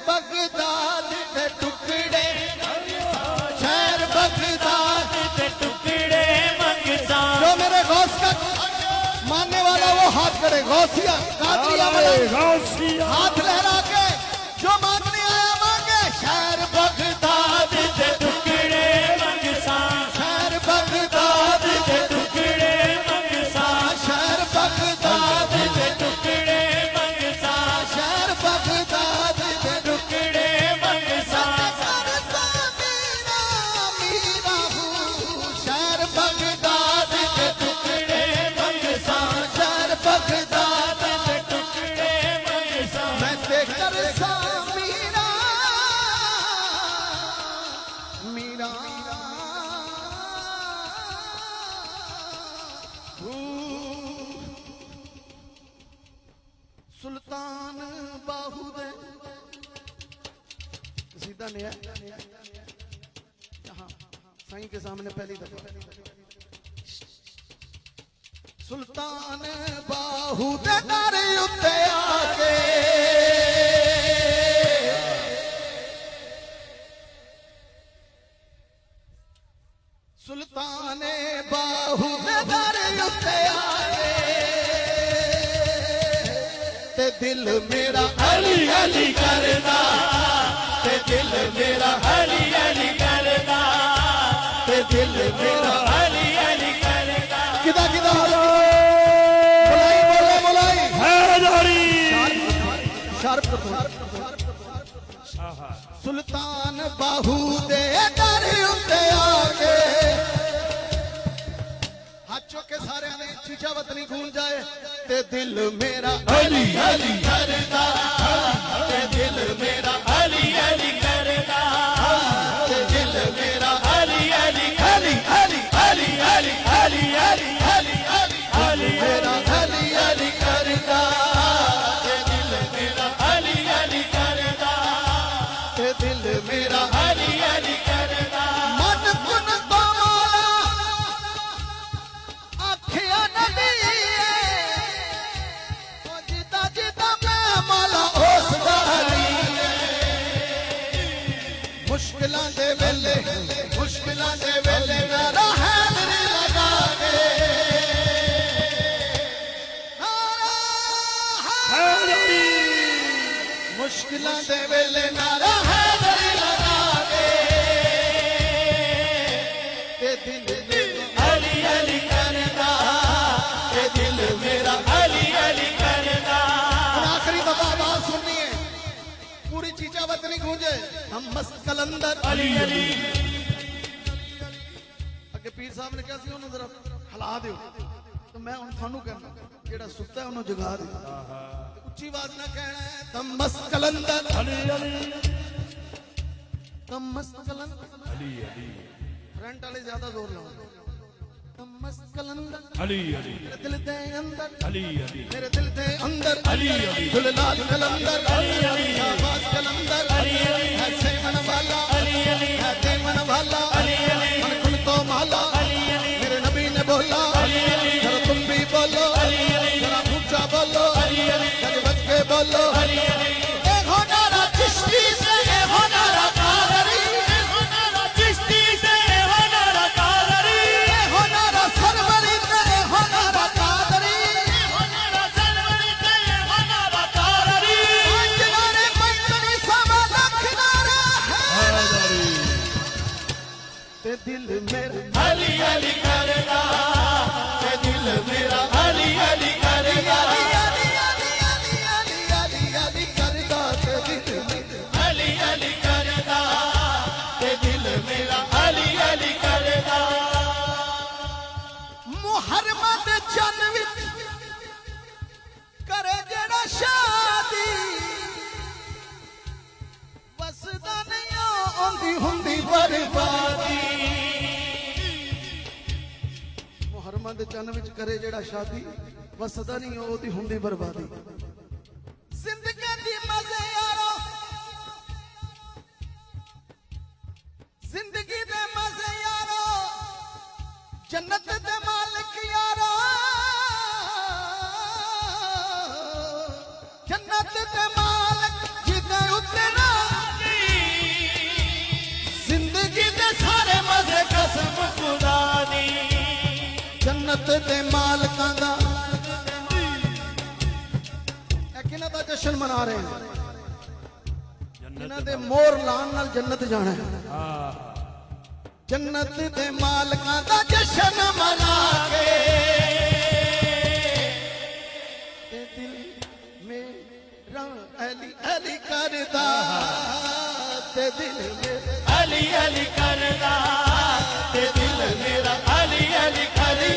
Baghdad के टुकड़े, शहर बगदाद के टुकड़े मंगता। जो मेरे गौस का मानने वाला वो हाथ करे, गौसिया कादरिया हाथ लहरा के जो मांगने आया मांगे। शहर बगदाद के टुकड़े मंगता, शहर बगदाद के टुकड़े मंगता, शहर बगदाद के टुकड़े मंगता, शहर बगदाद के टुकड़े मंगता। मीरा हूँ शहर बगदाद के टुकड़े मंगता, शहर बगदाद के टुकड़े मंगता। मैं देखकर सा मीरा मीरा सुल्तान बाहुदे सीधा नहीं है यहाँ साईं के सामने पहली दफा। सुल्तान बाहुदे तारे उत्ते आके सुल्तान बाहुदे तारे उत्ते आके ते दिल मेरा अली अली करदा, ते दिल मेरा अली अली करदा, ते दिल मेरा अली अली करदा। किदा किदा बुलाई बोले बुलाई हैदरी शार्प सुल्तान बाहुदे दर उत्ते आके हाथों के सारे ने चीचा वतनी गूंज जाए। ते दिल मेरा अली अली करदा, ते दिल मेरा अली अली करदा, ते दिल मेरा अली अली अली अली अली अली अली अली अली अली मेरा अली अली करदा, ते दिल मेरा अली अली करदा, ते दिल मेरा अली अली करदा। मन कुन तो आखिया नबी जिदा जिदा मैं माला उस दाली। मुश्किलां दे वेले मेरा हैदरी लगा के मुश्किलां दे वेले नारा हैदरी लगा के दिल अली अली करदा, दिल मेरा अली अली करदा। आखिरी दफा आवाज सुनिए पूरी चीचा वतनी गूंजे। हम मस्त कलंदर अली अली। अगे पीर साहब ने कहा सी उन्होंने जरा हिला दियो, तो मैं उन थानू कहना जेड़ा सुत्ता है उन्होंने जगा दे। उच्ची आवाज ना कहना है तम मस्त कलंदर अली अली, तम मस्त कलंदर अली अली। फ्रंट वाले ज्यादा जोर लगाओ। तम मस्त कलंदर अली अली, मेरे दिल दे अंदर अली अली, मेरे दिल दे अंदर अली अली। दुललाल कलंदर अली अली, शाहबाज कलंदर अली अली, है सेवन वाला अली अली, है देवन वाला अली अली, मन कुल तो माला अली अली। मेरे नबी ने बोला अली अली, जरा तुम भी बोलो अली अली, जरा ऊंचा बोलो अली अली, जरा बच के बोलो अली अली। ए हो नारा चिश्ती से, ए हो नारा कादरी, ए हो नारा चिश्ती से, ए हो नारा कादरी, ए हो नारा सरवरी से, ए हो नारा कादरी, ए हो नारा सरवरी से, ए हो नारा कादरी। पांच नारे पंचनी सवा लख नारा हैदरी, ते दिल मेरा अली अली करदा, ते दिल मेरा अली अली करदा, अली अली अली अली अली अली करदा, ते दिल मेरा अली अली करदा, ते दिल मेरा अली अली करदा। मुहर्रम दे चन्न विच करे जेड़ा शादी, वसदा नहीं आंदी हुंदी बर्बादी। मुहर्रम दे चन्न विच करे जेड़ा शादी, वसदा नहीं ओदी हुंदी बर्बादी। जिंदगी दी मजे यारो, जिंदगी दे मजे यारो, जन्नत दे मालिक यारो, जन्नत दे मालिक जिदे उत्ते ना जन्नत दे मालकां दा किन्हां दा जश्न मना रहे हैं जिन्हां दे मोर लान नाल जन्नत जाना है जन्नत दे मालकां दा जश्न मना के ते दिल मेरा अली अली करदा ते दिल मेरा अली अली करदा ते दिल मेरा अली अली करदा